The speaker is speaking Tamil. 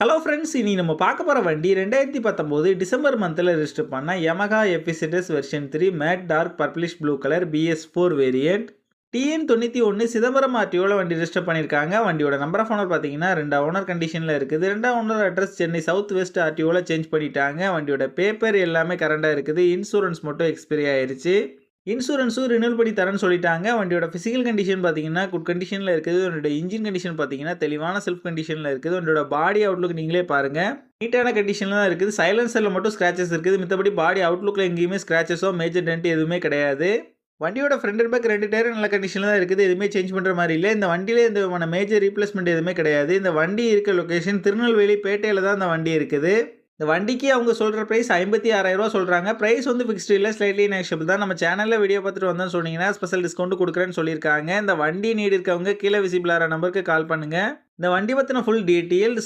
ஹலோ ஃப்ரெண்ட்ஸ், இனி நம்ம பார்க்க போகிற வண்டி 2019 டிசம்பர் மந்தில் ரெஜிஸ்டர் பண்ண Yamaha FZS version 3 matte dark purplish blue colour BS4 variant TN91 Chidambaram ஆர்டிஓவில் வண்டி ரெஜிஸ்டர் பண்ணியிருக்காங்க. வண்டியோட நம்பர் ஆஃப் ஓனர் பார்த்தீங்கன்னா 2 ஓனர் கண்டிஷனில் இருக்குது. 2 owner address Chennai south west ஆர்டிஓவில் சேஞ்ச் பண்ணிட்டாங்க. வண்டியோட பேப்பர் எல்லாமே கரண்டாக இருக்குது. இன்சூரன்ஸ் மட்டும் எக்ஸ்பைரி ஆயிடுச்சு. இன்சூரன்ஸும் ரினியூல் பண்ணி தரேன்னு சொல்லிட்டாங்க. வண்டியோட ஃபிசிக்கல் கண்டிஷன் பார்த்தீங்கன்னா குட் கண்டிஷனில் இருக்குது. வண்டியோட இன்ஜின் கண்டிஷன் பார்த்தீங்கன்னா தெளிவான செல்ஃப் கண்டிஷனில் இருக்குது. வண்டியோட பாடி அவுட்லுக் நீங்களே பாருங்கள், நீட்டான கண்டிஷனில் தான் இருக்குது. சைலன்சரில் மட்டும் ஸ்க்ராச்சஸ் இருக்குது. மித்தபடி பாடி அவுட்லுக்கில் எங்கேயுமே ஸ்க்ராச்சஸோ மேஜர் டென்ட் எதுவுமே கிடையாது. வண்டியோட ஃப்ரண்ட் அண்ட் பேக் 2 டயரும் நல்ல கண்டிஷனில் தான் இருக்குது. எதுவுமே சேஞ்ச் பண்ணுற மாதிரி இல்லை. இந்த வண்டியிலே இந்த மேஜர் ரீப்ளேஸ்மெண்ட் எதுவுமே கிடையாது. இந்த வண்டி இருக்க லொக்கேஷன் திருநெல்வேலி பேட்டையில் தான் இந்த வண்டி இருக்குது. இந்த வண்டிக்கு அவங்க சொல்கிற ப்ரைஸ் 56,000 சொல்கிறாங்க. ப்ரைஸ் வந்து ஃபிக்ஸ்டு இல்லை, ஸ்லைட்லி நெகோஷியபிள் தான். நம்ம சேனலில் வீடியோ பார்த்துட்டு வந்தோம்னு சொன்னீங்கன்னா ஸ்பெஷல் டிஸ்கவுண்ட் கொடுக்குறேன்னு சொல்லியிருக்காங்க. இந்த வண்டி நீடு இருக்கவங்க கீழே விசிபிளான நம்பருக்கு கால் பண்ணுங்கள். இந்த வண்டி பற்றின ஃபுல் டீட்டெயில்